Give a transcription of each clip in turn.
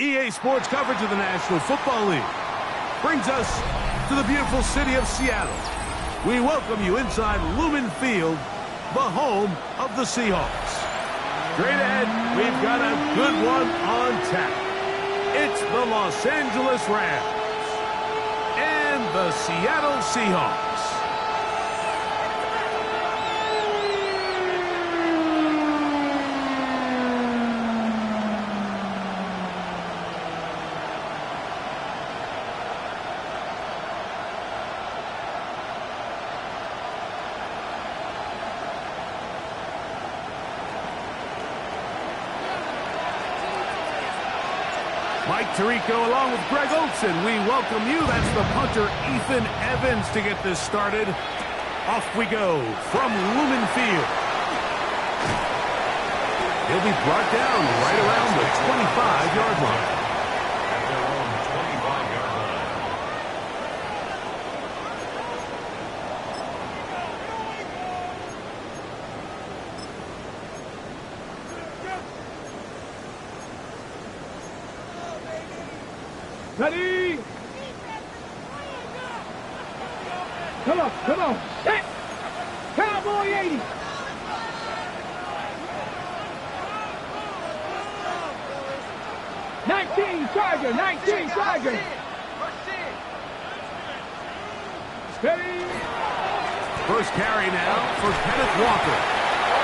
EA Sports coverage of the National Football League brings us to the beautiful city of Seattle. We welcome you inside Lumen Field, the home of the Seahawks. Straight ahead, we've got a good one on tap. It's the Los Angeles Rams and the Seattle Seahawks. Mike Tirico along with Greg Olson. We welcome you. That's the punter, Ethan Evans, to get this started. Off we go from Lumen Field. He'll be brought down right around the 25-yard line. At their own 25-yard line. Ready? Come on, come on. Set. Cowboy 80. Tiger, 19, Tiger. Ready? First carry now for Kenneth Walker.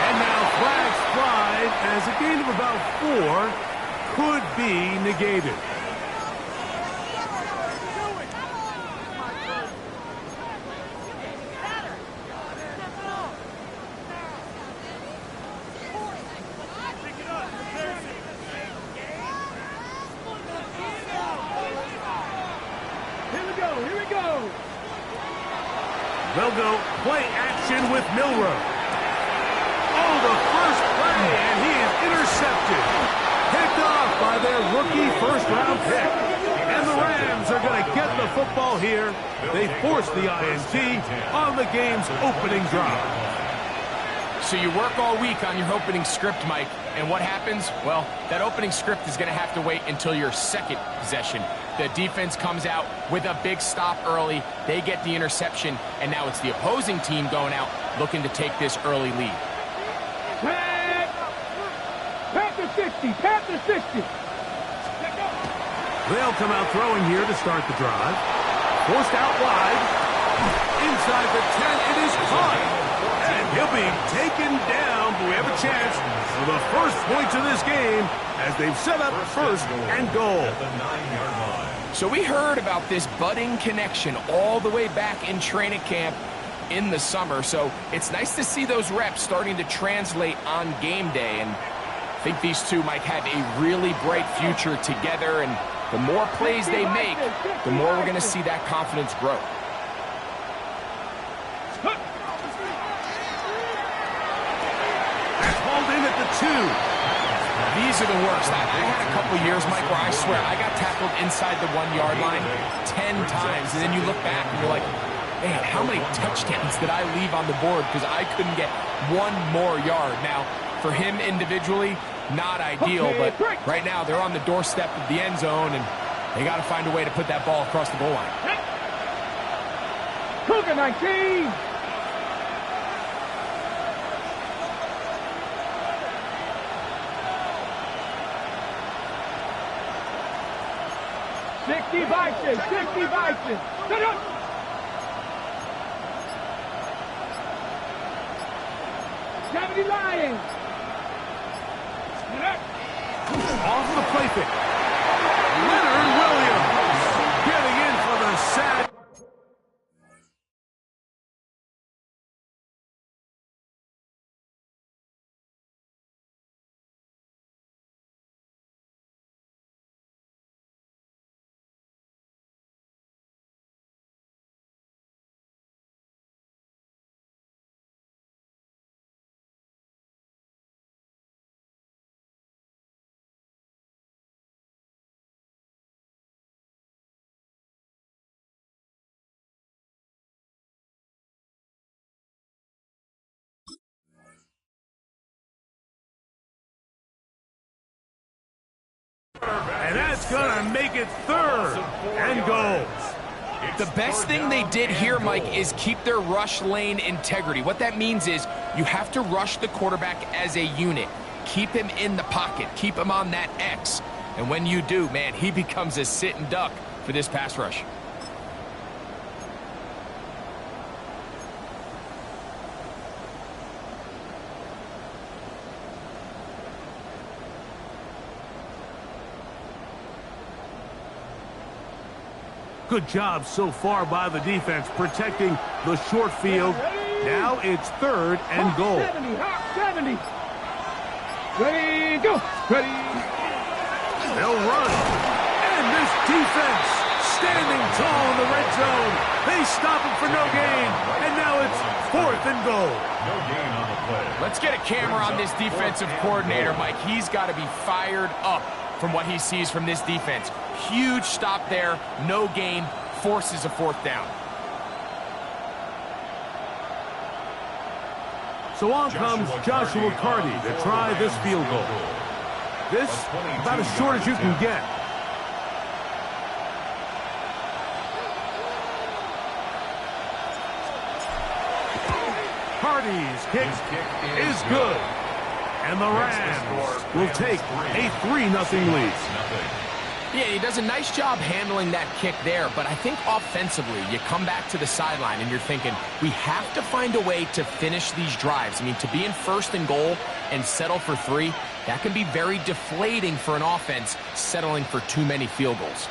And now flags fly as a gain of about 4 could be negated. Here we go. They'll go play action with Milrow. Oh, the first play, and he is intercepted. Picked off by their rookie first-round pick. And the Rams are going to get the football here. They force the INT on the game's opening drive. So you work all week on your opening script, Mike, and what happens? Well, that opening script is going to have to wait until your second possession. The defense comes out with a big stop early. They get the interception, and now it's the opposing team going out looking to take this early lead. Panther 60, Panther 60. They'll come out throwing here to start the drive. Forced out wide. Inside the 10, it is caught. And he'll be taken down, but we have a chance for the first points of this game as they've set up first and goal. At the 9-yard line. So we heard about this budding connection all the way back in training camp in the summer. So it's nice to see those reps starting to translate on game day. And I think these two might have a really bright future together. And the more plays they make, the more we're going to see that confidence grow. These are the worst. I had a couple years, Mike, where I swear I got tackled inside the 1-yard line 10 times. And then you look back and you're like, man, how many touchdowns did I leave on the board because I couldn't get one more yard? Now, for him individually, not ideal, but right now they're on the doorstep of the end zone, and they got to find a way to put that ball across the goal line. Cougar 19. Bison, 60 Bison. Shut up! Lions. Off the play pick. It's going to make it 3rd and goal. The best thing they did here, Mike, is keep their rush lane integrity. What that means is you have to rush the quarterback as a unit. Keep him in the pocket. Keep him on that X. And when you do, man, he becomes a sitting duck for this pass rush. Good job so far by the defense protecting the short field. Now it's 3rd and goal. 70. Ready, go. Ready. They'll run. And this defense standing tall in the red zone. They stop him for no gain. And now it's 4th and goal. No gain on the play. Let's get a camera on this defensive coordinator, Mike. He's got to be fired up from what he sees from this defense. Huge stop there, no gain, forces a 4th down. So on comes Joshua Carty to try this field goal. This, about as short as you can get. Carty's kick is good. And the Rams will take a 3-0 lead. Yeah, he does a nice job handling that kick there, but I think offensively, you come back to the sideline and you're thinking, we have to find a way to finish these drives. I mean, to be in 1st and goal and settle for 3, that can be very deflating for an offense settling for too many field goals.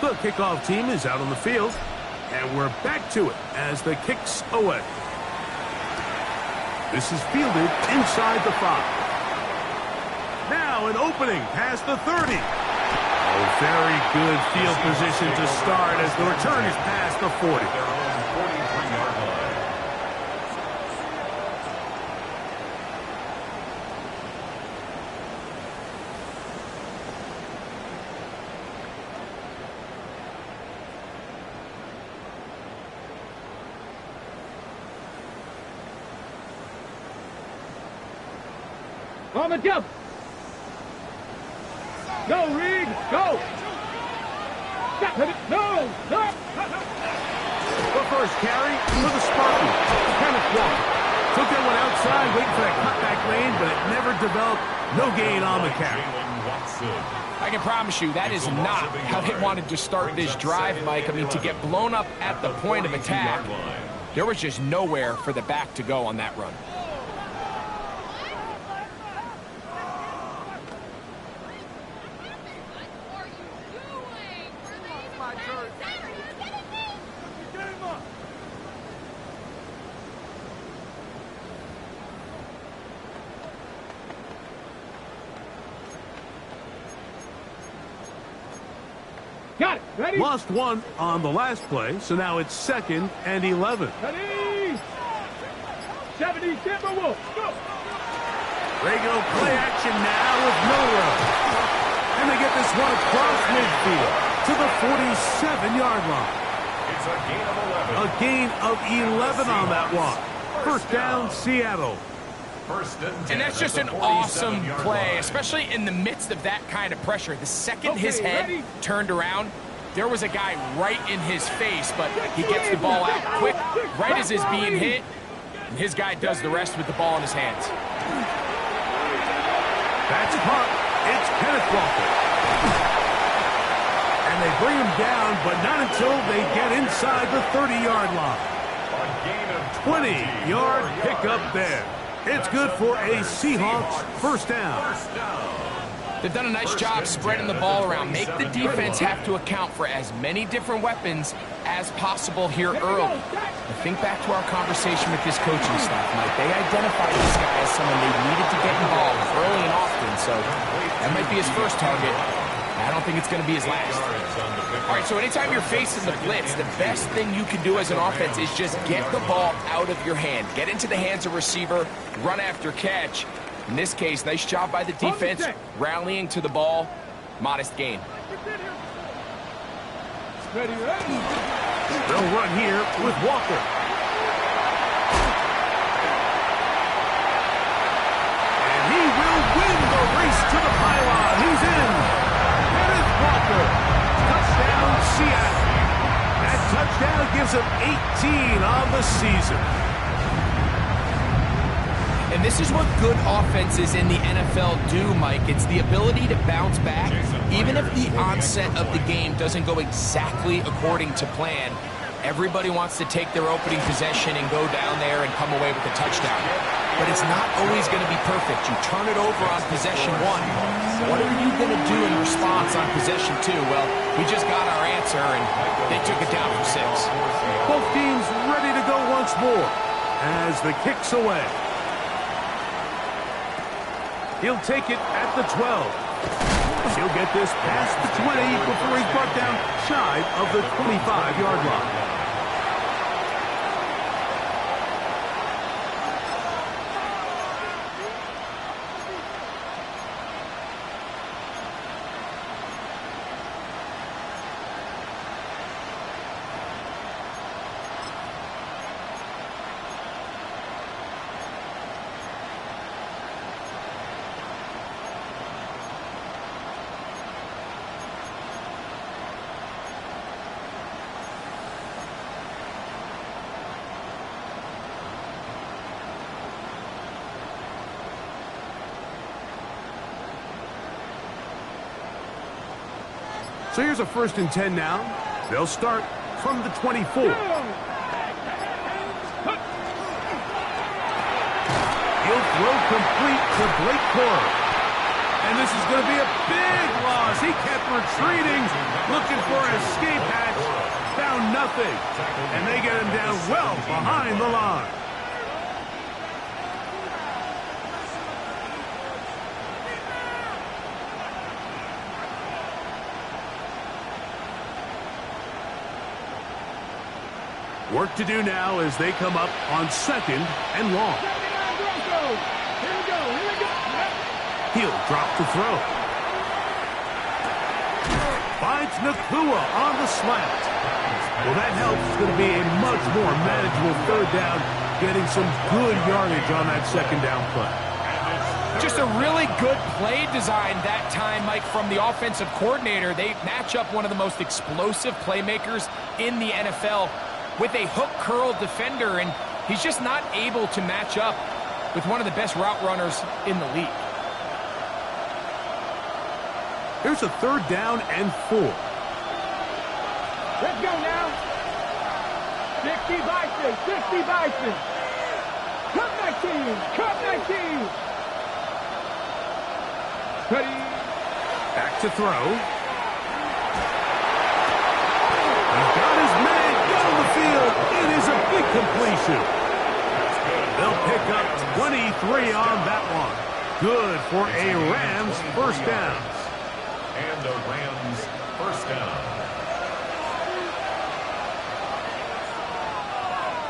The kickoff team is out on the field, and we're back to it as the kick's away. This is fielded inside the 5. Now an opening past the 30. Oh, very good field position to start as the return is past the 40. Their own 43-yard line. On the jump. Go, Reed. Go. No. The first carry for the Spartans. Kenneth Walker took that one outside, waiting for that cutback lane, but it never developed. No gain on the carry. I can promise you that is not how they wanted to start this drive, Mike. I mean, to get blown up at the point of attack, there was just nowhere for the back to go on that run. Got it. Ready? Lost one on the last play, so now it's 2nd and 11. Ready? 70 Timberwolves. Go. They go play action now with Milrow. And they get this one across midfield to the 47-yard line. It's a gain of 11. A gain of 11 on that one. 1st down, Seattle. And that's just an awesome play, especially in the midst of that kind of pressure. The second his head turned around, there was a guy right in his face, but he gets the ball out quick, right as he's being hit, and his guy does the rest with the ball in his hands. That's caught. It's Kenneth Walker. And they bring him down, but not until they get inside the 30-yard line. A gain of 20-yard pickup there. It's good for a Seahawks 1st down. They've done a nice job spreading the ball around. Make the defense have to account for as many different weapons as possible here early. But think back to our conversation with this coaching staff, Mike. They identified this guy as someone they needed to get involved early and often, so that might be his first target. I don't think it's going to be his last. All right, so anytime you're facing the blitz, the best thing you can do as an offense is just get the ball out of your hand. Get into the hands of receiver, run after catch, In this case, nice job by the defense, rallying to the ball. Modest gain. They'll run here with Walker. And he will win the race to the pylon. He's in. Kenneth Walker. Touchdown, Seattle. That touchdown gives him 18 on the season. And this is what good offenses in the NFL do, Mike. It's the ability to bounce back, even if the onset of the game doesn't go exactly according to plan. Everybody wants to take their opening possession and go down there and come away with a touchdown. But it's not always going to be perfect. You turn it over on possession 1. What are you going to do in response on possession 2? Well, we just got our answer, and they took it down for 6. Both teams ready to go once more as the kick's away. He'll take it at the 12. He'll get this past the 20 before he's brought down shy of the 25-yard line. So here's a 1st and 10 now. They'll start from the 24. He'll throw complete to Blake Corum. And this is going to be a big loss. He kept retreating, looking for an escape hatch. Found nothing. And they get him down well behind the line. Work to do now as they come up on 2nd and long. He'll drop to throw. Finds Nakua on the slant. Well, that helps. It's going to be a much more manageable 3rd down, getting some good yardage on that 2nd down play. Just a really good play design that time, Mike, from the offensive coordinator. They match up one of the most explosive playmakers in the NFL with a hook curl defender, and he's just not able to match up with one of the best route runners in the league. Here's a 3rd down and 4. Let's go now. 60 Bison, 60 Bison. Cut 19, cut 19. Cutty. Back to throw. He's got his man down the field. It is a big completion. They'll pick up 23 on that one. Good for a Rams 1st down. And a Rams 1st down.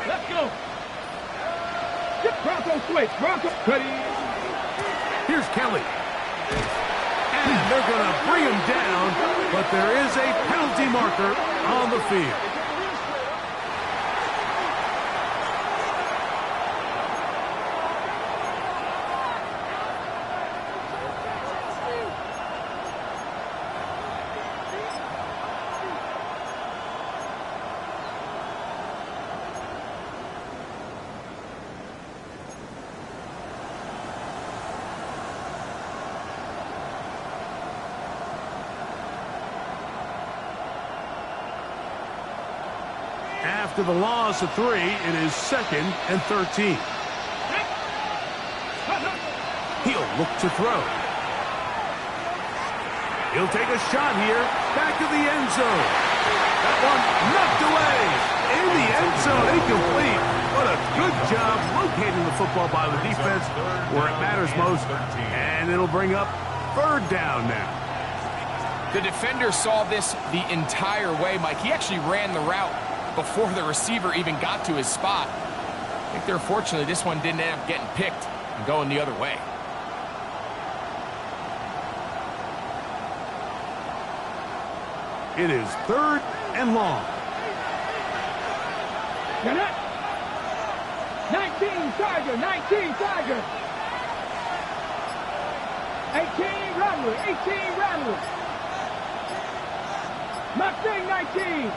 Let's go. Get Bronco switch. Bronco. Cutty. Here's Kelly. And they're going to bring him down, but there is a penalty marker on the field. After the loss of 3, it is 2nd and 13. He'll look to throw. He'll take a shot here. Back to the end zone. That one knocked away. In the end zone, incomplete. What a good job locating the football by the defense where it matters most. And it'll bring up 3rd down now. The defender saw this the entire way, Mike. He actually ran the route before the receiver even got to his spot. I think they're fortunately this one didn't end up getting picked and going the other way. It is 3rd and long. Get it. 19 Tiger, 19 Tiger. 18 Rattler, 18 Rattler. Mustang 19.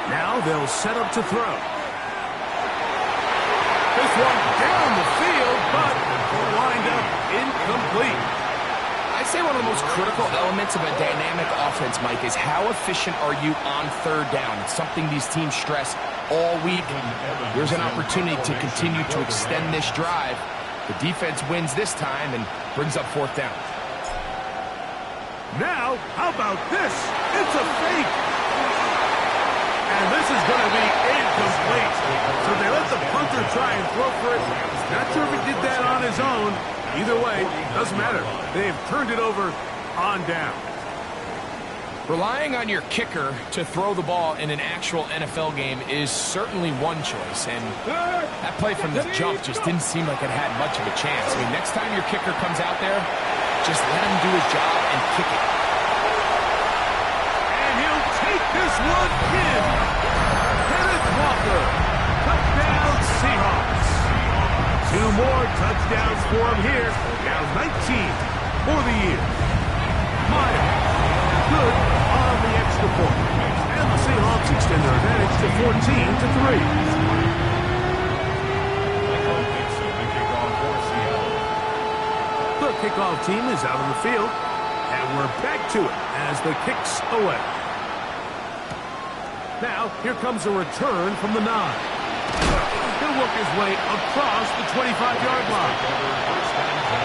Now they'll set up to throw. This one down the field, but will wind up incomplete. I'd say one of the most critical elements of a dynamic offense, Mike, is how efficient are you on 3rd down. It's something these teams stress all week. There's an opportunity to continue to extend this drive. The defense wins this time and brings up 4th down. Now, how about this? It's a fake. And this is going to be incomplete. So they let the punter try and throw for it. Not sure if he did that on his own. Either way, doesn't matter. They've turned it over on down. Relying on your kicker to throw the ball in an actual NFL game is certainly one choice, and that play from the jump just didn't seem like it had much of a chance. I mean, next time your kicker comes out there, just let him do his job and kick it. And he'll take this one in. Kenneth Walker, touchdown Seahawks. 2 more touchdowns for him here. Now 19 for the year. Meyer, good on the extra point. And the Seahawks extend their advantage to 14-3. The kickoff team is out on the field. And we're back to it as the kick's away. Now, here comes a return from the 9. He'll work his way across the 25-yard line. First and 10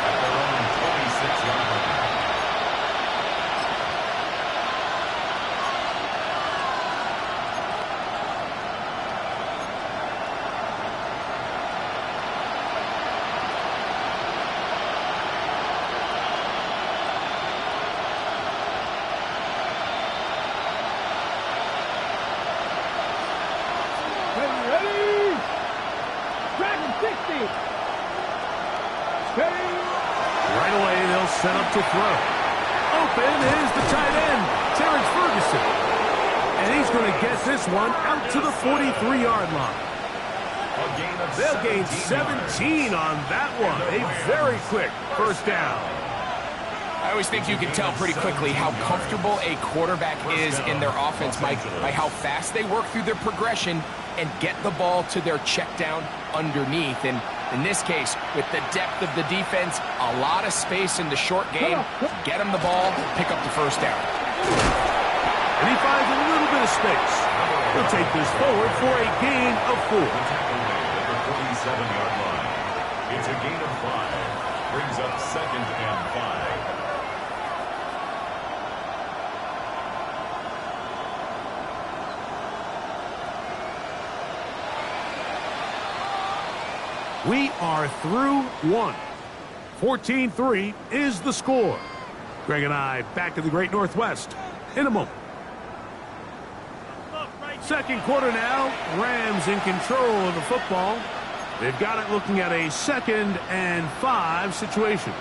at their own 26-yard line. Right away, they'll set up to throw. Open is the tight end, Terrence Ferguson. And he's going to get this one out to the 43-yard line. They'll gain 17 on that one. A very quick first down. I always think you can tell pretty quickly how comfortable a quarterback is in their offense, Mike, by how fast they work through their progression and get the ball to their check down underneath. And in this case, with the depth of the defense, a lot of space in the short game, get him the ball, pick up the first down. And he finds a little bit of space. He'll take this forward for a gain of 4. At the 47-yard line. It's a gain of 5. Brings up 2nd and 5. We are through 1. 14-3 is the score. Greg and I back to the Great Northwest in a moment. Second quarter now. Rams in control of the football. They've got it looking at a 2nd and 5 situation.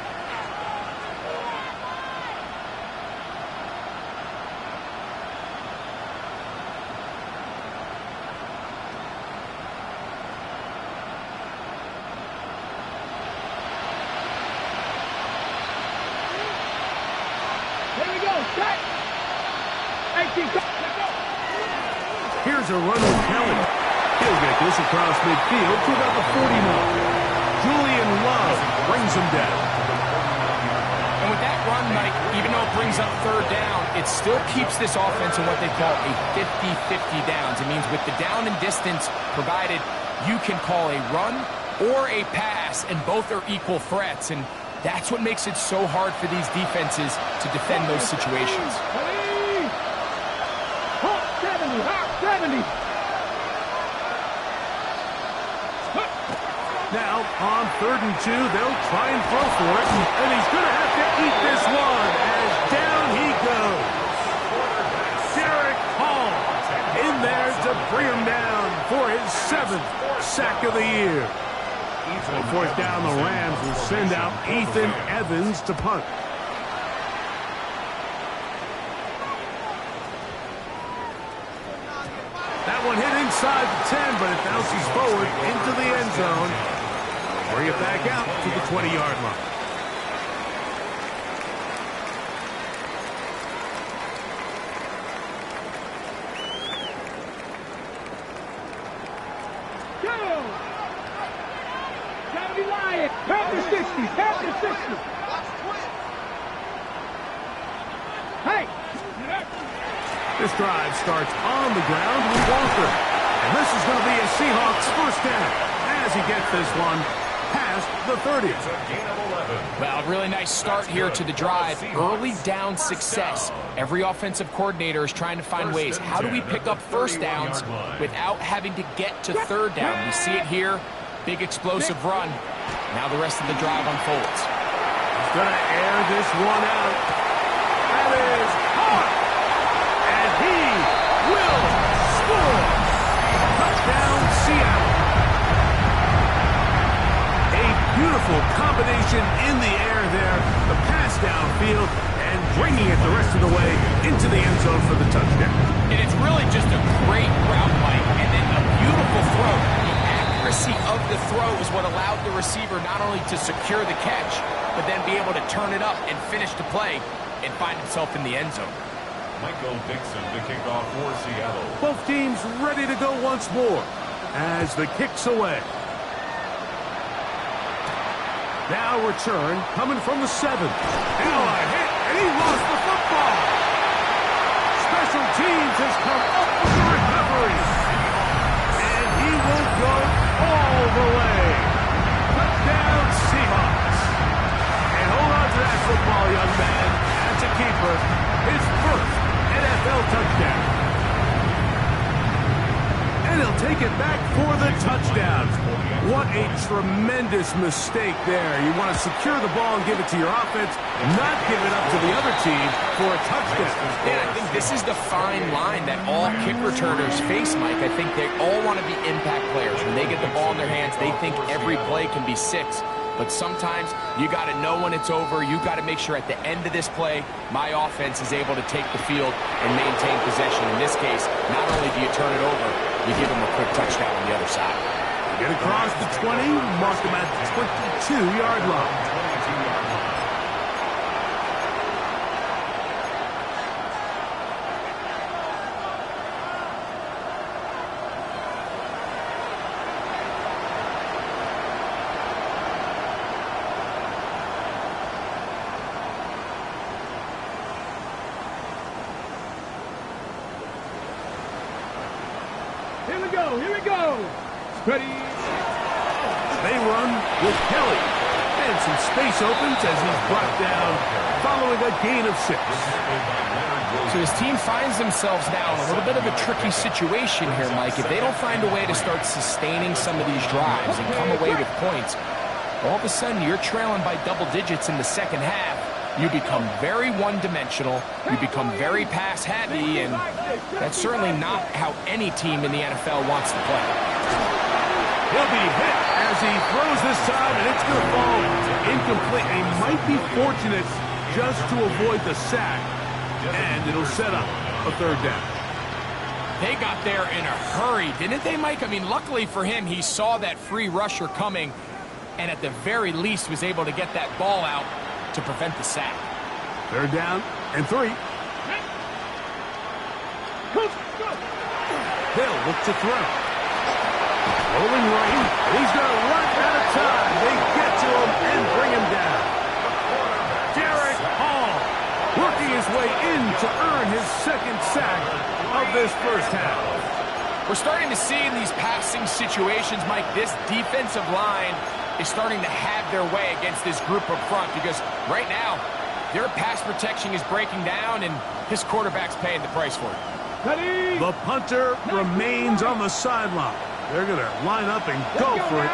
Here's a run with Kelly. He'll get this across midfield to about the 40 mark. Julian Love brings him down. And with that run, Mike, even though it brings up 3rd down, it still keeps this offense in what they call a 50-50 downs. It means with the down and distance provided, you can call a run or a pass, and both are equal threats. And that's what makes it so hard for these defenses to defend those situations. 70. Now, on 3rd and 2, they'll try and throw for it, and he's going to have to eat this one as down he goes. Derek Hall in there to bring him down for his 7th sack of the year. On 4th down, the Rams will send out Ethan Evans to punt. That one hit inside the 10, but it bounces forward into the end zone. Bring it back out to the 20-yard line. Gotta be lying. Past the 60. Past the 60. Hey. This drive starts on the ground with Walker. And this is going to be a Seahawks first down as he gets this one past the 30. It's a gain of 11. Well, really nice start here to the drive. Early down success. Every offensive coordinator is trying to find ways. How do we pick up first downs without having to get to third down? We see it here. Big explosive run. Now the rest of the drive unfolds. He's going to air this one out. That is hard. And he will score. Touchdown, Seattle. A beautiful combination in the air there. The pass downfield and bringing it the rest of the way into the end zone for the touchdown. And it's really just a great route, Mike, and then a beautiful throw. The accuracy of the throw is what allowed the receiver not only to secure the catch, but then be able to turn it up and finish the play and find himself in the end zone. Michael Dixon to kick off for Seattle. Both teams ready to go once more as the kick's away. Now return coming from the 7. Now a hit, and he lost the football. Special teams has come up with the recovery. And he will go all the way. Touchdown, Seahawks. And hold on to that football, young man. That's a keeper. His first NFL touchdown. And he'll take it back for the touchdown. What a tremendous mistake there. You want to secure the ball and give it to your offense, not give it up to the other team for a touchdown. And I think this is the fine line that all kick returners face, Mike. I think they all want to be impact players. When they get the ball in their hands, they think every play can be 6. But sometimes you got to know when it's over. You got to make sure at the end of this play, my offense is able to take the field and maintain possession. In this case, not only do you turn it over, you give them a quick touchdown on the other side. Get across the 20, mark them at the 22-yard line. Here we go. Here we go. Ready. They run with Kelly. And some space opens as he's brought down following a gain of 6. So his team finds themselves now in a little bit of a tricky situation here, Mike. If they don't find a way to start sustaining some of these drives and come away with points, all of a sudden you're trailing by double digits in the second half. You become very one-dimensional. You become very pass-heavy, and that's certainly not how any team in the NFL wants to play. He'll be hit as he throws this time, and it's going to fall incomplete. He might be fortunate just to avoid the sack, and it'll set up a third down. They got there in a hurry, didn't they, Mike? I mean, luckily for him, he saw that free rusher coming, and at the very least was able to get that ball out to prevent the sack. Third down and 3. Hill looks to throw. Rolling right. He's going to run out of time. They get to him and bring him down. Derek Hall working his way in to earn his second sack of this first half. We're starting to see in these passing situations, Mike, this defensive line is starting to have their way against this group up front because right now their pass protection is breaking down and his quarterback's paying the price for it. Ready. The punter remains on the sideline. They're going to line up and go for it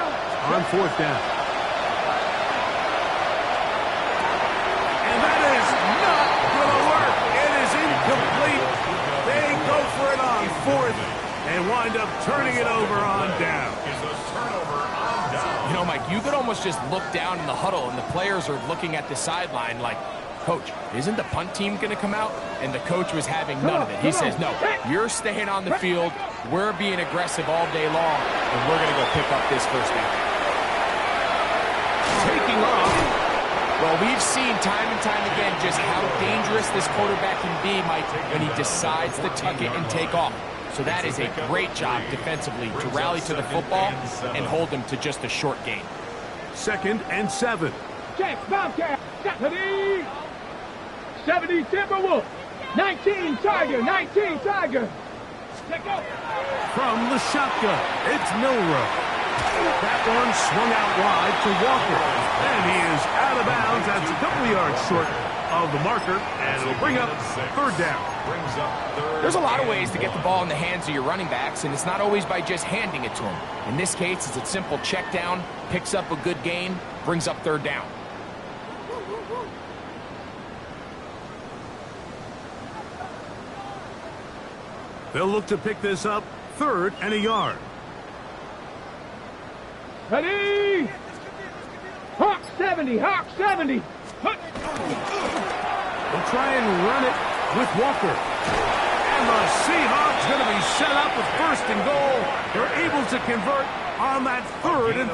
on fourth down. And that is not going to work. It is incomplete. They go for it on fourth and wind up turning it over on down. You know, Mike, you could almost just look down in the huddle and the players are looking at the sideline like, coach, isn't the punt team going to come out? And the coach was having none of it. He says, no, you're staying on the field. We're being aggressive all day long, and we're going to go pick up this first down. Taking off. Well, we've seen time and time again just how dangerous this quarterback can be, Mike, when he decides to tuck it and take off. So that is a great job defensively to rally to the football and hold him to just a short gain. 2nd and 7. Check, Bobcat. 70 Timberwolf. 19 Tiger. 19 Tiger. Check out. From the shotgun, it's Milrow. That one swung out wide to Walker. And he is out of bounds. That's a couple of yards short of the marker. And it'll bring up 3rd down. There's a lot of ways to get the ball in the hands of your running backs, and it's not always by just handing it to them. In this case, it's a simple check down, picks up a good gain, brings up 3rd down. They'll look to pick this up 3rd and a yard. Ready? Hawk 70. Hawk 70. They'll try and run it with Walker. And the Seahawks going to be set up with 1st and goal. They're able to convert on that 3rd and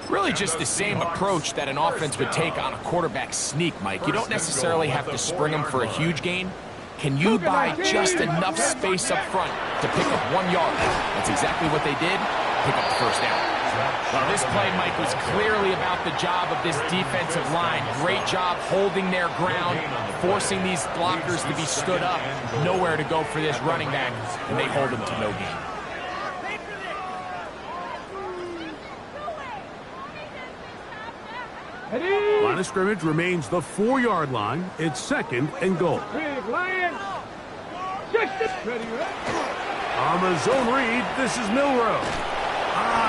3. Really just the same approach that an offense would take on a quarterback sneak, Mike. You don't necessarily have to spring them for a huge gain. Can you buy just enough space up front to pick up 1 yard? That's exactly what they did. Pick up the 1st down. Well, this play, Mike, was clearly about the job of this defensive line. Great job holding their ground, forcing these blockers to be stood up. Nowhere to go for this running back, and they hold him to no gain. Line of scrimmage remains the 4-yard line. It's 2nd and goal. Big Lion. 60. Ready, On the zone read, this is Milrow.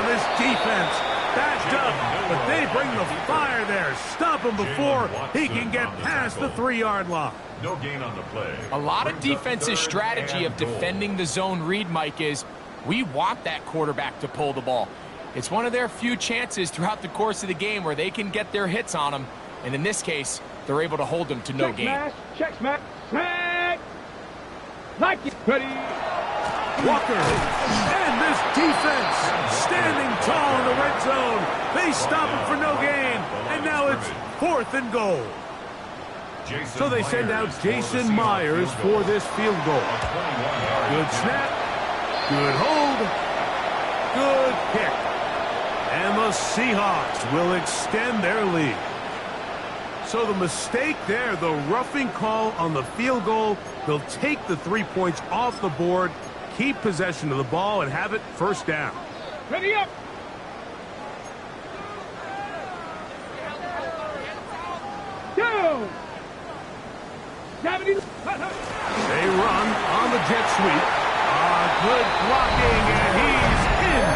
This defense backed up, but they bring the fire there. Stop him before he can get past the 3-yard line. No gain on the play. A lot of defensive strategy of defending the zone read, Mike, is we want that quarterback to pull the ball. It's one of their few chances throughout the course of the game where they can get their hits on him, and in this case, they're able to hold him to no gain. Check smash. Sack. Like it. Ready. Walker, and this defense standing tall in the red zone. They stop him for no gain, and now it's 4th and goal. So they send out Jason Myers for this field goal. Good snap, good hold, good kick. And the Seahawks will extend their lead. So the mistake there, the roughing call on the field goal, they'll take the 3 points off the board, keep possession of the ball, and have it 1st down. Ready up. Go. 70. They run on the jet sweep. Good blocking, and he's in.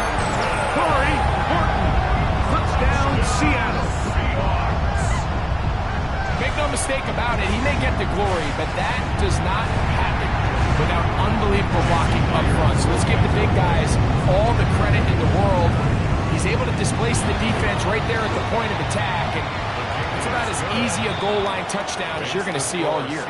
Corey Horton. Touchdown, Seattle. Make no mistake about it, he may get the glory, but that does not happen without unbelievable blocking up front. So let's give the big guys all the credit in the world. He's able to displace the defense right there at the point of attack, and it's about as easy a goal line touchdown as you're going to see all year.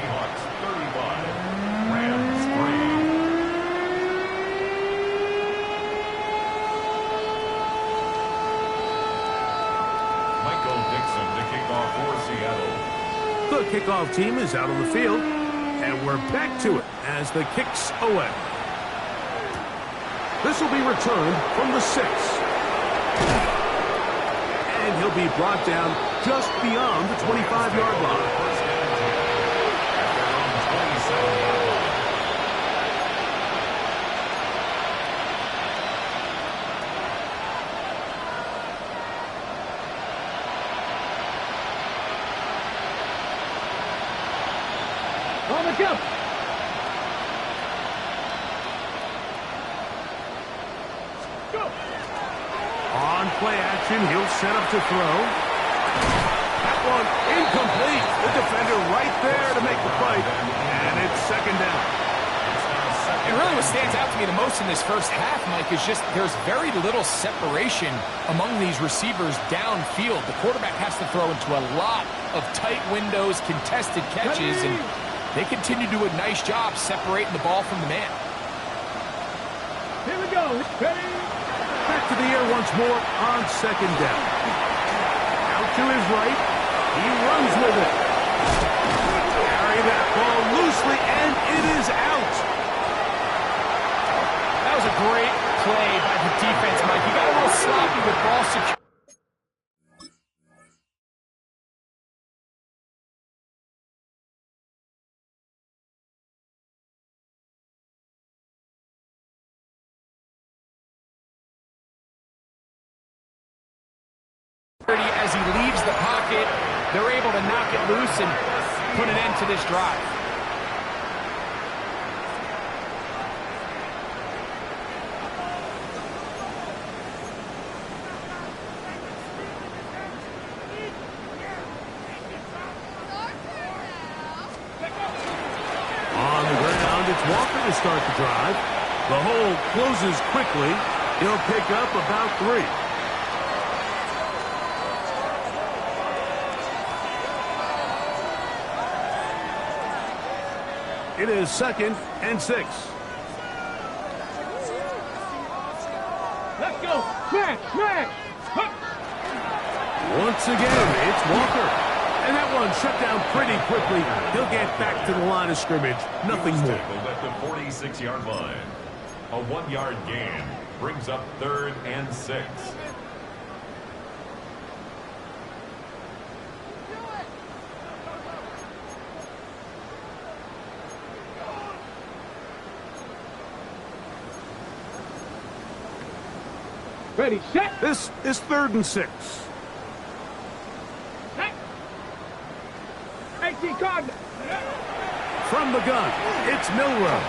The kickoff team is out on the field, and we're back to it as the kick's away. This will be returned from the 6. And he'll be brought down just beyond the 25-yard line. On the jump. Go. On play action, he'll set up to throw. That one incomplete. The defender right there to make the play. And it's 2nd down. And really what stands out to me the most in this first half, Mike, is just there's very little separation among these receivers downfield. The quarterback has to throw into a lot of tight windows, contested catches, and they continue to do a nice job separating the ball from the man. Here we go. Ready? Back to the air once more on second down. Out to his right. He runs with it. Carry that ball loosely, and it is out. That was a great play by the defense, Mike. You got a little sloppy with ball security. As he leaves the pocket, they're able to knock it loose and put an end to this drive. On the ground, it's Walker to start the drive. The hole closes quickly. He'll pick up about 3. It is 2nd and 6. Let's go. Smash, smash. Hup. Once again, it's Walker. And that one shut down pretty quickly. He'll get back to the line of scrimmage. Nothing more. Tackled at the 46-yard line. A 1-yard gain brings up 3rd and 6. Ready, set. This is 3rd and 6. Set. 18 card. From the gun, it's Milrow.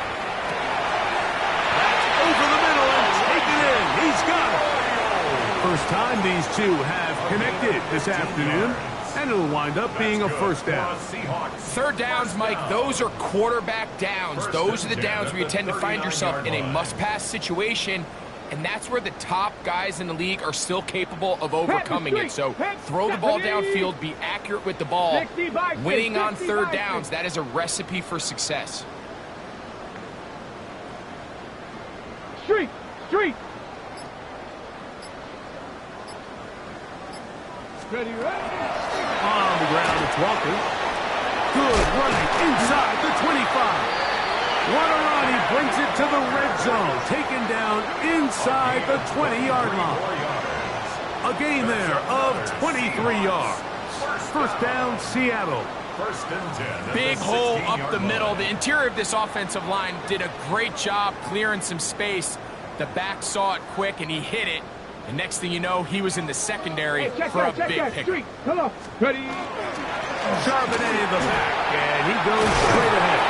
That's over the middle and taken in. He's got it. First time these two have connected this afternoon, and it'll wind up being a first down. 3rd downs, Mike, those are quarterback downs. Those are the downs where you tend to find yourself in a must-pass situation, and that's where the top guys in the league are still capable of overcoming it. So throw the ball downfield, be accurate with the ball. Winning on 3rd downs, that is a recipe for success. Street, street. Ready, ready. On the ground, it's Walker. Good running inside the 25. What a run. He brings it to the red zone. Taken down inside the 20-yard line. A gain there of 23 yards. First down, Seattle. 1st and 10. Big hole up the middle. The interior of this offensive line did a great job clearing some space. The back saw it quick, and he hit it. And next thing you know, he was in the secondary for a big pickup. Come on. Ready. Charbonnet in the back, and he goes straight ahead.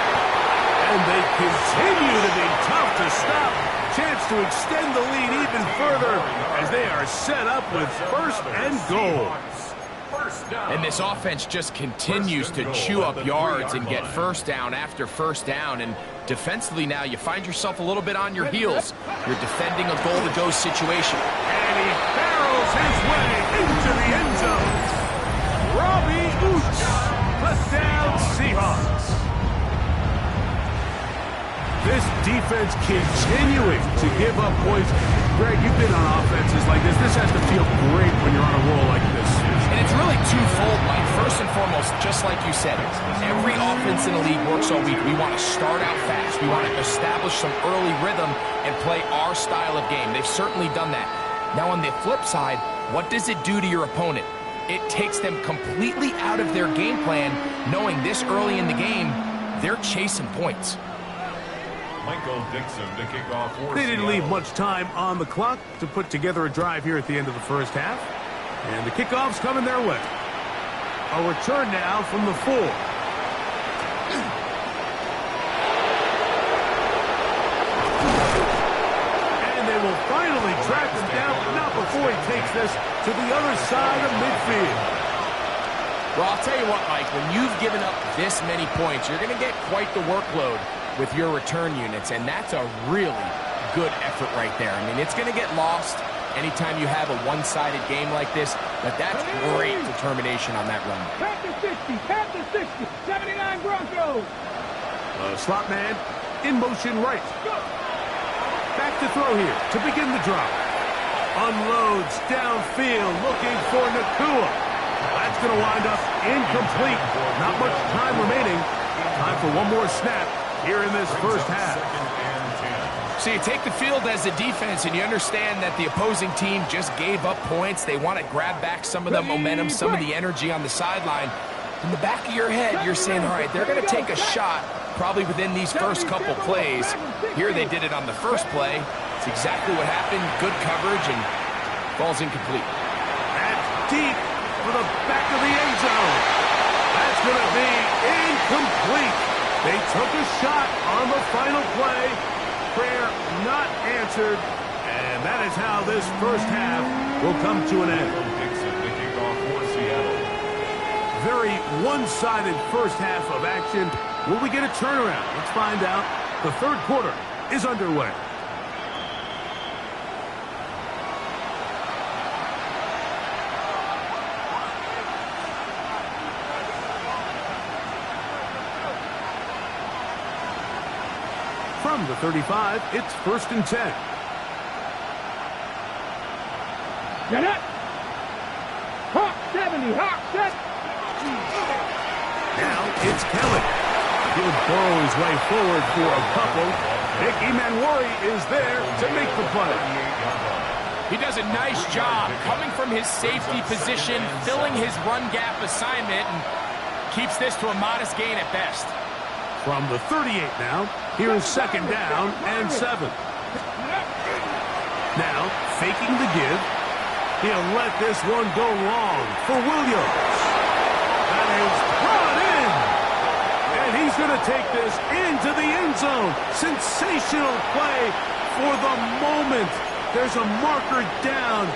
And they continue to be tough to stop. Chance to extend the lead even further as they are set up with 1st and goal. And this offense just continues to chew up yards and get 1st down after 1st down. And defensively now, you find yourself a little bit on your heels. You're defending a goal-to-go situation. And he barrels his way into the end zone. Robbie Oots. Touchdown, Seahawks. This defense continuing to give up points. Greg, you've been on offenses like this. This has to feel great when you're on a roll like this. And it's really twofold, Mike. First and foremost, just like you said, every offense in the league works all week. We want to start out fast. We want to establish some early rhythm and play our style of game. They've certainly done that. Now, on the flip side, what does it do to your opponent? It takes them completely out of their game plan, knowing this early in the game, they're chasing points. Michael Dixon to kick off for They didn't leave Seattle. much time on the clock to put together a drive here at the end of the first half. And the kickoff's coming their way. A return now from the 4. And they will finally track him down, but not before he takes this to the other side of midfield. Well, I'll tell you what, Mike, when you've given up this many points, you're going to get quite the workload. with your return units, and that's a really good effort right there. I mean, it's going to get lost anytime you have a one-sided game like this, but that's great determination on that run. Tap to 60, tap to 60, 79 Broncos. Slot man in motion right. Back to throw here to begin the drop. Unloads downfield looking for Nacua. That's going to wind up incomplete. Not much time remaining. Time for one more snap here in this first half. So you take the field as a defense, and you understand that the opposing team just gave up points. They want to grab back some of the momentum, some of the energy on the sideline. In the back of your head, you're saying, all right, they're going to take a shot probably within these first couple plays. Here they did it on the first play. It's exactly what happened. Good coverage, and ball's incomplete. That's deep for the back of the end zone. That's going to be incomplete. They took a shot on the final play. Prayer not answered, and that is how this first half will come to an end. Very one-sided first half of action. Will we get a turnaround? Let's find out. The third quarter is underway. From the 35, it's 1st and 10. Get it. Hawk 70, Hawk 70. Now it's Kelly. He'll burrow his way forward for a couple. Nick Emanwari is there to make the play. He does a nice job coming from his safety position, filling his run gap assignment, and keeps this to a modest gain at best. From the 38 now, here is 2nd down and 7. Now, faking the give. He'll let this one go long for Williams. That is brought in. And he's going to take this into the end zone. Sensational play for the moment. There's a marker down.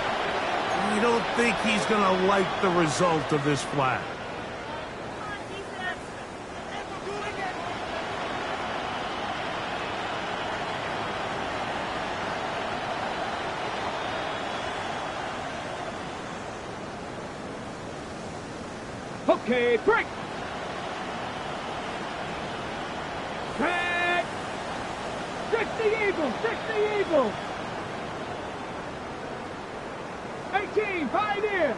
I don't think he's going to like the result of this flag. Okay, break. Back. 60 Eagles, 60 Eagles. 18, Pioneer.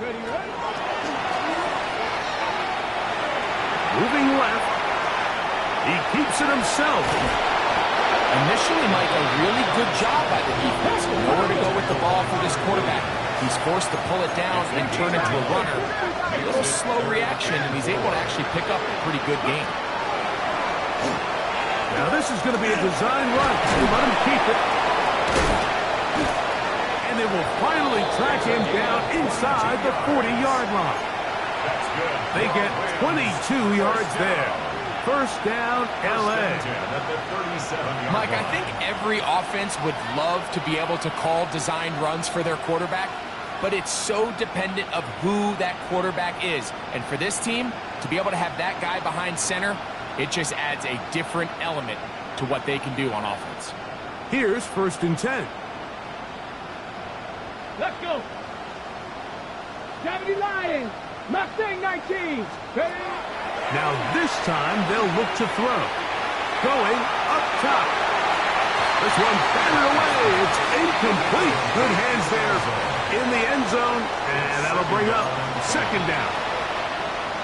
Ready, ready. Moving left. He keeps it himself. Initially, Mike, a really good job by the defense. Nowhere to go with the ball for this quarterback. He's forced to pull it down and turn into a runner. A little slow reaction, and he's able to actually pick up a pretty good game. Now this is going to be a design run. So let him keep it. And they will finally track him down inside the 40-yard line. They get 22 yards there. 1st down, L.A. Mike, I think every offense would love to be able to call designed runs for their quarterback, but it's so dependent of who that quarterback is. And for this team, to be able to have that guy behind center, it just adds a different element to what they can do on offense. Here's 1st and 10. Let's go. 70 Lions. Mustang 19. Ready. Now this time they'll look to throw. Going up top. This one batted away. It's incomplete. Good hands there in the end zone. And that'll bring up 2nd down.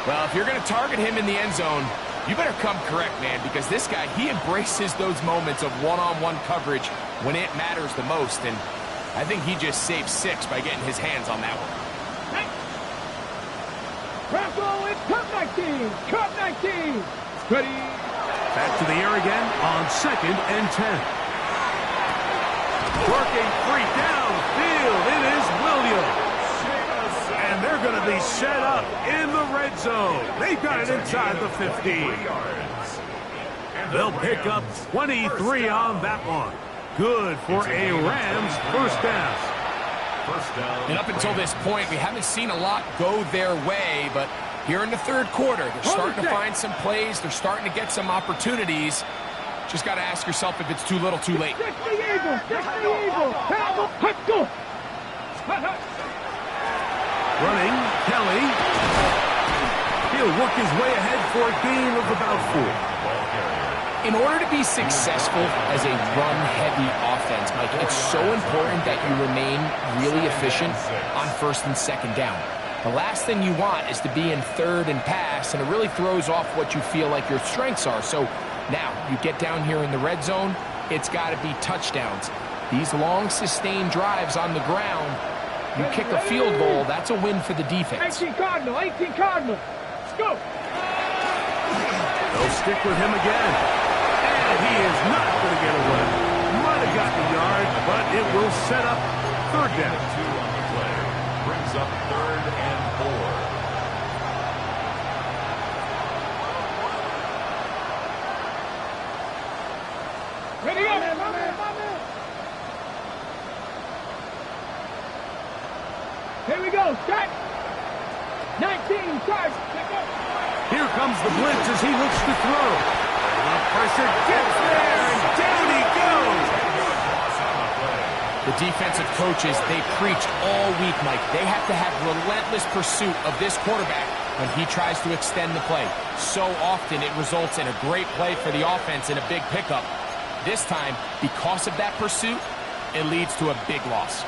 Well, if you're going to target him in the end zone, you better come correct, man, because this guy, he embraces those moments of one-on-one coverage when it matters the most. And I think he just saved 6 by getting his hands on that one. Bronco, it's Cup 19. Cup 19. Ready. Back to the air again on 2nd and 10. Working free downfield. It is Williams. And they're going to be set up in the red zone. They've got it inside the 15. They'll pick up 23 on that one. Good for a Rams 1st down. And up until this point, we haven't seen a lot go their way, but Here in the third quarter, they're starting to find some plays. They're starting to get some opportunities. Just got to ask yourself if it's too little, too late. Running, Kelly. He'll work his way ahead for a gain of about 4. In order to be successful as a run-heavy offense, Mike, it's so important that you remain really efficient on first and second down. The last thing you want is to be in third and pass, and it really throws off what you feel like your strengths are. So now you get down here in the red zone, it's got to be touchdowns. These long, sustained drives on the ground, you kick a field goal, that's a win for the defense. 18 Cardinal, 18 Cardinal. Let's go. They'll stick with him again. And he is not going to get away. Might have gotten a yard, but it will set up third down. 2 on the play. Brings up 3rd and 4. Ready up. Here we go. Start. 19 charge. Here comes the blitz as he looks to throw. The pressure gets there, and down he goes. The defensive coaches, they preached all week, Mike. They have to have relentless pursuit of this quarterback when he tries to extend the play. So often it results in a great play for the offense and a big pickup. This time, because of that pursuit, it leads to a big loss.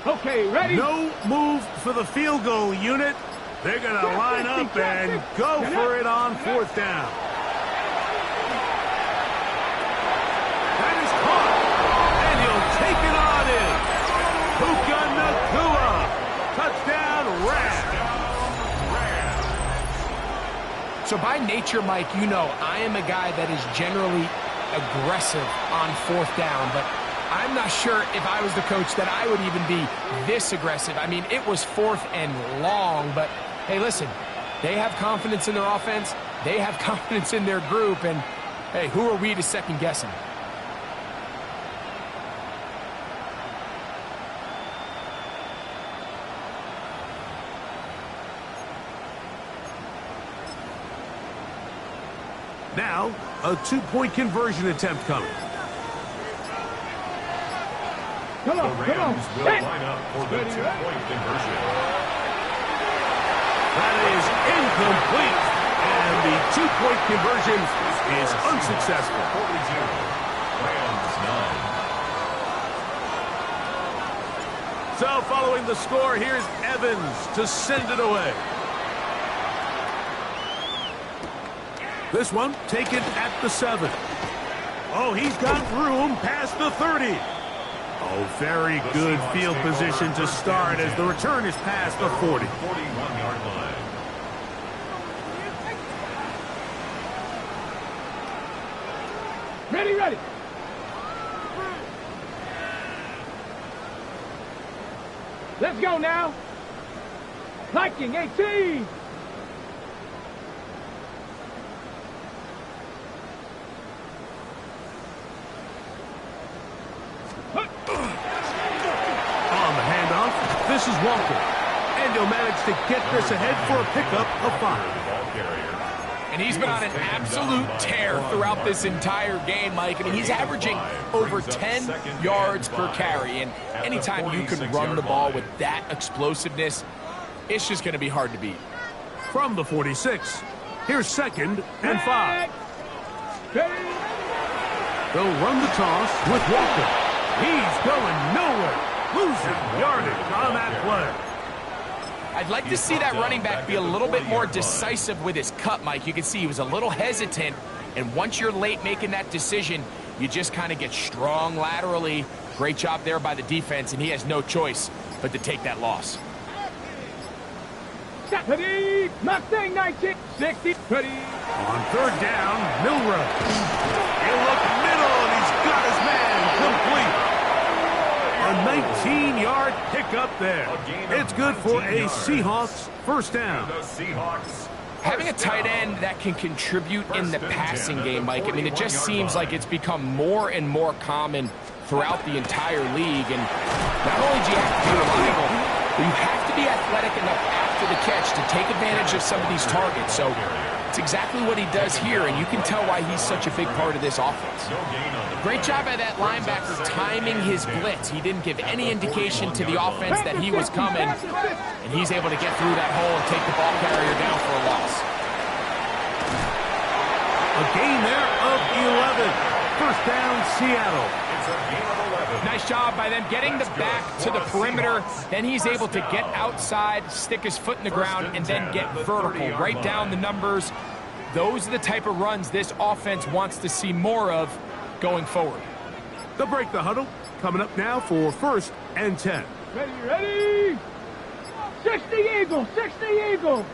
Okay, ready? No move for the field goal unit. They're going to line up and go for it on 4th down. That is caught, and he'll take it on in. Puka Nacua. Touchdown, Rams. So by nature, Mike, you know I am a guy that is generally aggressive on 4th down, but I'm not sure if I was the coach that I would even be this aggressive. I mean, it was 4th and long, but hey, listen, they have confidence in their offense. They have confidence in their group, and hey, who are we to second guess them? Now, a 2-point conversion attempt coming. Come on, The come on. Rams will line up for the 2-point conversion. That is incomplete. And the 2-point conversion is unsuccessful. 42. Rams 9. So following the score, here's Evans to send it away. This one taken at the 7. Oh, he's got room past the 30. Oh, very good field position to start as the return is past the 40. 41-yard line. Ready, ready. Let's go now. Viking 18. On the handoff, this is Walker. And he'll manage to get this ahead for a pickup of 5. And he's been on an absolute tear throughout this entire game, Mike. I mean, he's averaging over 10 yards per carry. And anytime you can run the ball with that explosiveness, it's just going to be hard to beat. From the 46, here's 2nd and 5. They'll run the toss with Walker. He's going nowhere. Losing yardage on that play. I'd like to see that running back be a little bit more decisive with his cut, Mike. You can see he was a little hesitant, and once you're late making that decision, you just kind of get strong laterally. Great job there by the defense, and he has no choice but to take that loss. Ready, Mustang 1960. Ready. On 3rd down, Milrow. He'll look middle, and he's got his man complete. A A 19-yard pickup there. It's good for a Seahawks first down. The Seahawks. Having a tight end that can contribute in the passing game, Mike, I mean, it just seems like it's become more and more common throughout the entire league. And not only do you have to be reliable, but you have to be athletic enough after the catch to take advantage of some of these targets. So it's exactly what he does here, and you can tell why he's such a big part of this offense. Great job by that linebacker timing his blitz. He didn't give any indication to the offense that he was coming, and he's able to get through that hole and take the ball carrier down for a loss. A gain there of 11. First down, Seattle. It's a gain of 11. Nice job by them getting the back to the perimeter. Then he's able to get outside, stick his foot in the ground, and then get vertical. Right down the numbers. Those are the type of runs this offense wants to see more of going forward. They'll break the huddle. Coming up now for first and 10. Ready, ready. 60 Eagle, 60 Eagle.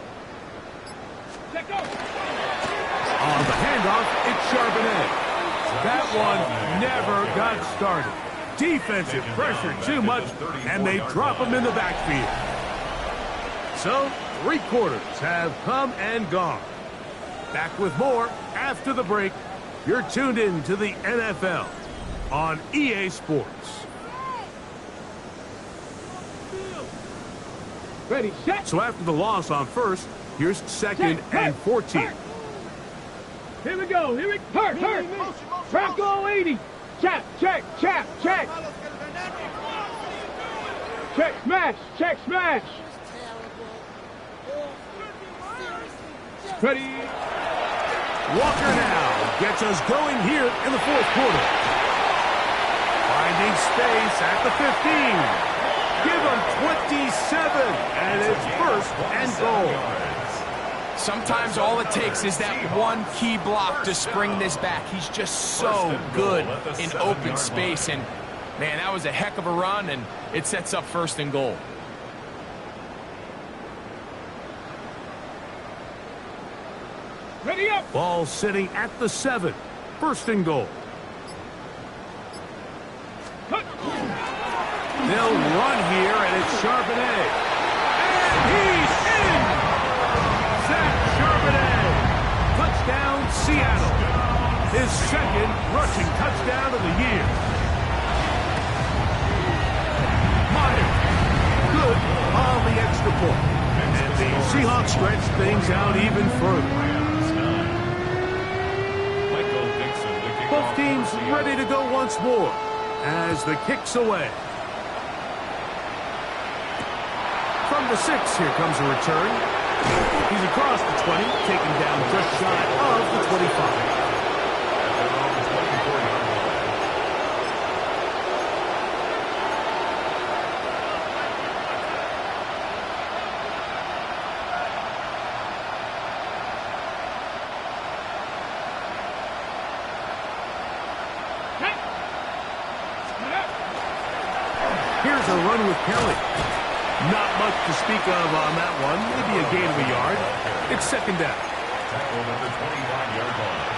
Let go. On the handoff, it's Charbonnet. That one never got started. Defensive pressure too much, and they drop him in the backfield. So, 3 quarters have come and gone. Back with more after the break. You're tuned in to the NFL on EA Sports. Ready, set. So after the loss on first, here's second and 14. Here we go. Here we go. Hurt. Bronco 80. Check. Check, smash. Ready. Walker now gets us going here in the fourth quarter. Finding space at the 15. Give him 27, and it's first and goal. Sometimes all it takes is that one key block to spring this back. He's just so good in open space, and man, that was a heck of a run, and it sets up first and goal. Ready up. Ball sitting at the 7. First and goal. They'll run here, and it's Charbonnet. And he's in! Zach Charbonnet. Touchdown, Seattle. His second rushing touchdown of the year. Meyer. Good on the extra point. And the Seahawks stretch things out even further. Both teams ready to go once more as the kick's away. From the 6, here comes a return. He's across the 20, taken down just shy of the 25. Here's a run with Kelly. Not much to speak of on that one. Maybe a gain of a yard. It's second down. Tackled at the 25-yard line.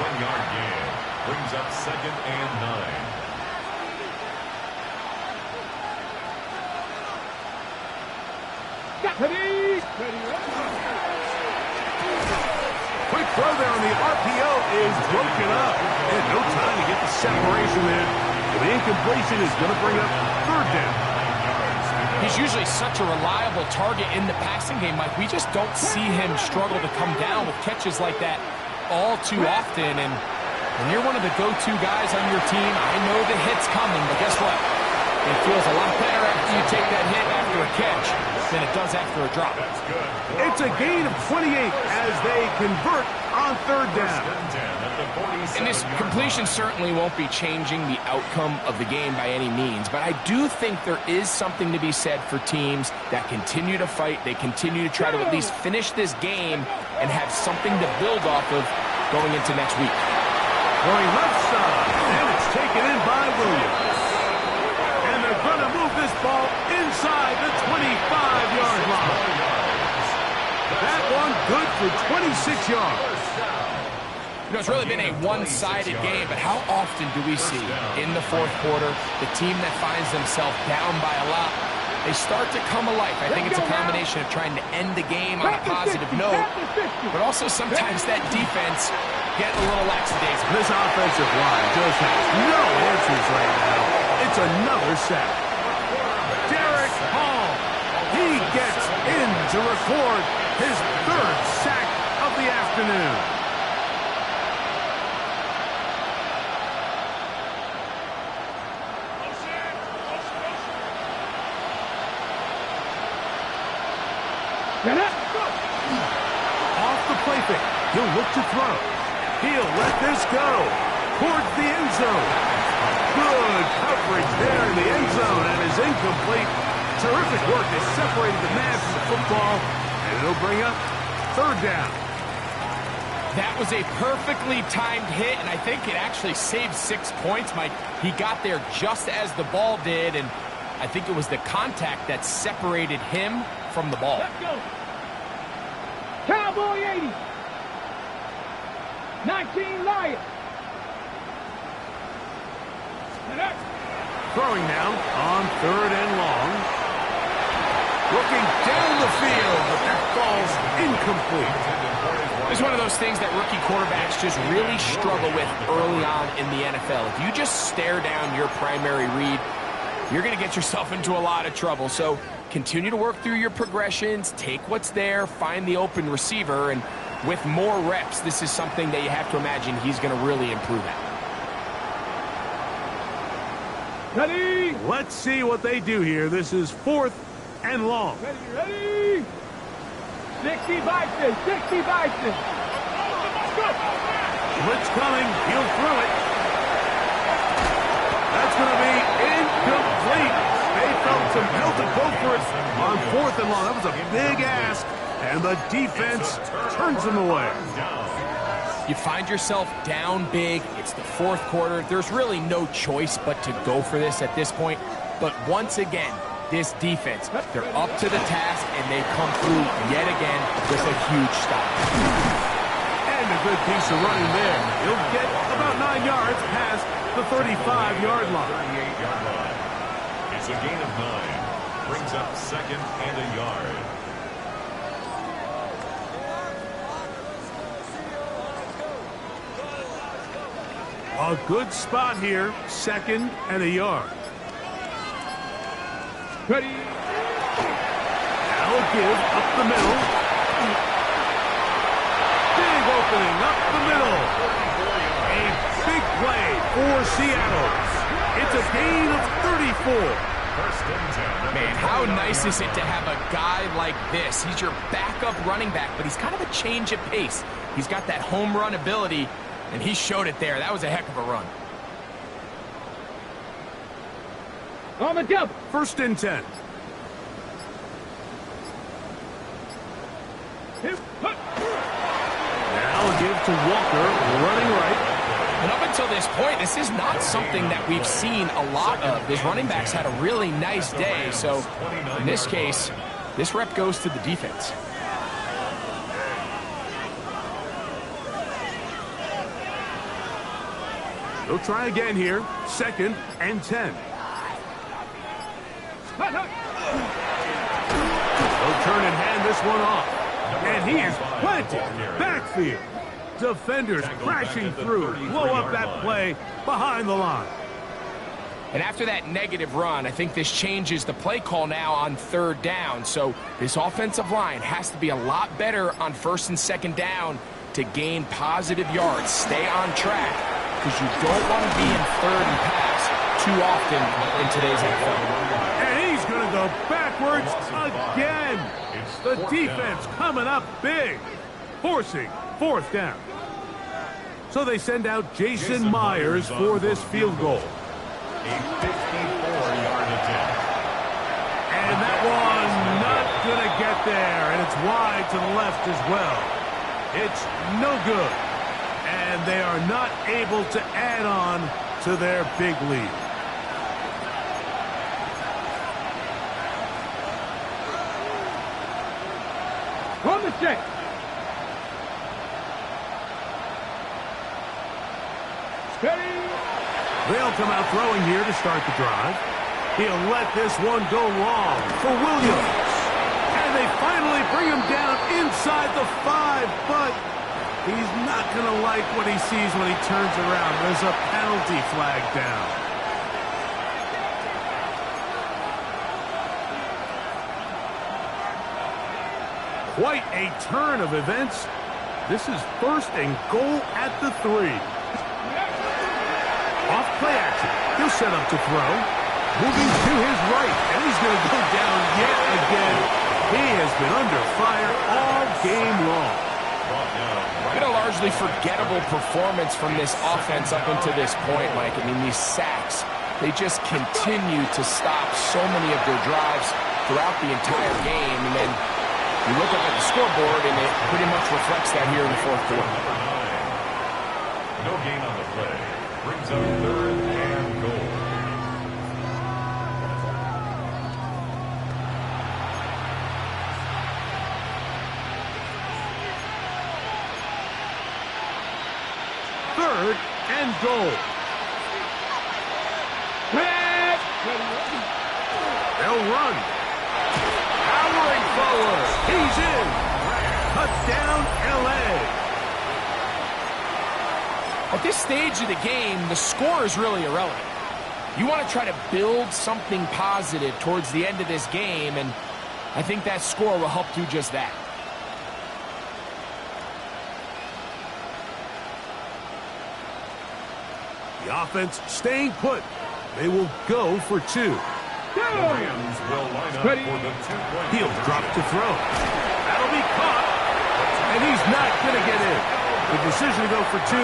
1-yard gain. Brings up second and 9. Ready. Quick throw there on the RPO is broken up. And no time to get the separation there. The incompletion is going to bring up third down. He's usually such a reliable target in the passing game, Mike. We just don't see him struggle to come down with catches like that all too often. And when you're one of the go-to guys on your team, I know the hit's coming, but guess what? It feels a lot better after you take that hit after a catch than it does after a drop. It's a gain of 28 as they convert on third down. And this completion certainly won't be changing the outcome of the game by any means, but I do think there is something to be said for teams that continue to fight. They continue to try to at least finish this game and have something to build off of going into next week. Going left side, and it's taken in by Williams. And they're going to move this ball inside the 25-yard line. That one good for 26 yards. You know, it's really been a one-sided game, but how often do we see in the fourth quarter the team that finds themselves down by a lot, they start to come alive. I think it's a combination of trying to end the game on a positive note, but also sometimes that defense getting a little lackadaisical. This offensive line just has no answers right now. It's another sack. Derek Hall, he gets in to record his third sack of the afternoon. Off the play fake. He'll look to throw. He'll let this go towards the end zone. Good coverage there in the end zone, and is incomplete. Terrific work. They separated the man from the football, and it'll bring up third down. That was a perfectly timed hit, and I think it actually saved 6 points, Mike. He got there just as the ball did, and I think it was the contact that separated him from the ball. Let's go. Cowboy 80. 19 Lions. Throwing now on third and long. Looking down the field, but that ball's incomplete. It's one of those things that rookie quarterbacks just really struggle with early on in the NFL. If you just stare down your primary read, you're going to get yourself into a lot of trouble. So continue to work through your progressions, take what's there, find the open receiver, and with more reps, this is something that you have to imagine he's going to really improve at. Ready? Let's see what they do here. This is fourth and long. Ready? 60 Bison, 60 Bison. Blitz coming. He'll throw it. That's going to be incomplete. They felt compelled to go for it on fourth and long. That was a big ask, and the defense turns them away. You find yourself down big. It's the fourth quarter. There's really no choice but to go for this at this point. But once again, this defense, they're up to the task, and they come through yet again with a huge stop. And a good piece of running there. He'll get about 9 yards past the 35-yard line. 38-yard line. It's a gain of 9. Brings up second and a yard. A good spot here, second and a yard. Ready? Now a give up the middle. Big opening up the middle. A big play for Seattle. It's a gain of 34. Man, how nice is it to have a guy like this? He's your backup running back, but he's kind of a change of pace. He's got that home run ability, and he showed it there. That was a heck of a run. On the double. First and 10. Now a give to Walker, running right. And up until this point, this is not something that we've seen a lot of. His running backs had a really nice day, so in this case, this rep goes to the defense. They'll try again here, second and 10. They'll turn and hand this one off. And he is planted backfield. Defenders crashing through, blow up that play behind the line. And after that negative run, I think this changes the play call now on third down. So this offensive line has to be a lot better on first and second down to gain positive yards. Stay on track, because you don't want to be in third and pass too often in today's NFL. And he's going to go backwards again. The defense coming up big, forcing fourth down. So they send out Jason Myers for this field goal. A 54-yard attempt. And that one not going to get there, and it's wide to the left as well. It's no good, and they are not able to add on to their big lead. On the check. Ready? They'll come out throwing here to start the drive. He'll let this one go long for Williams. And they finally bring him down inside the 5, but he's not going to like what he sees when he turns around. There's a penalty flag down. Quite a turn of events. This is 1st and goal at the 3. Off play action. He'll set up to throw. Moving to his right, and he's going to go down yet again. He has been under fire all game long. Been a largely forgettable performance from this offense up until this point, Mike. I mean, these sacks, they just continue to stop so many of their drives throughout the entire game. And then you look up at the scoreboard, and it pretty much reflects that here in the 4th quarter. No gain on the play. Brings up 3rd and goal. Third and goal. They'll run. Powering forward. He's in. Touchdown, LA. At this stage of the game, the score is really irrelevant. You want to try to build something positive towards the end of this game, and I think that score will help do just that. The offense staying put. They will go for 2. The Rams will line up Ready. for the 2-point He'll drop to throw. That'll be caught. And he's not going to get in. The decision to go for 2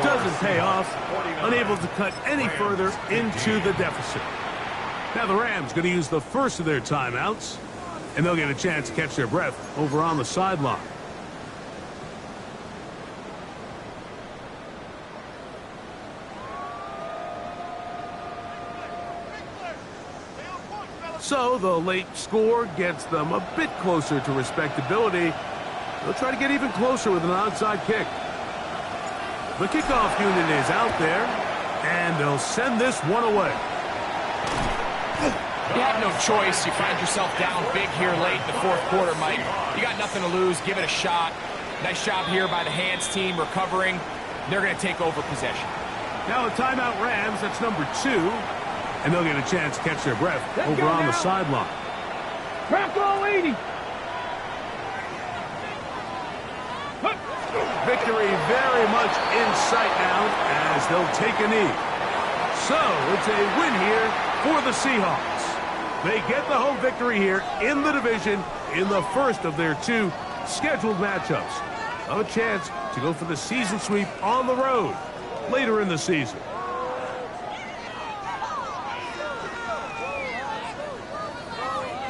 doesn't pay off. Unable to cut any further into the deficit. Now the Rams going to use the first of their timeouts. And they'll get a chance to catch their breath over on the sideline. So the late score gets them a bit closer to respectability. They'll try to get even closer with an onside kick. The kickoff unit is out there, and they'll send this one away. You have no choice. You find yourself down big here late in the 4th quarter, Mike. You got nothing to lose. Give it a shot. Nice job here by the hands team recovering. They're going to take over possession. Now a timeout Rams. That's number 2. And they'll get a chance to catch their breath over on the sideline. Crack all 80. Victory very much in sight now as they'll take a knee. So it's a win here for the Seahawks. They get the home victory here in the division in the first of their 2 scheduled matchups. A chance to go for the season sweep on the road later in the season.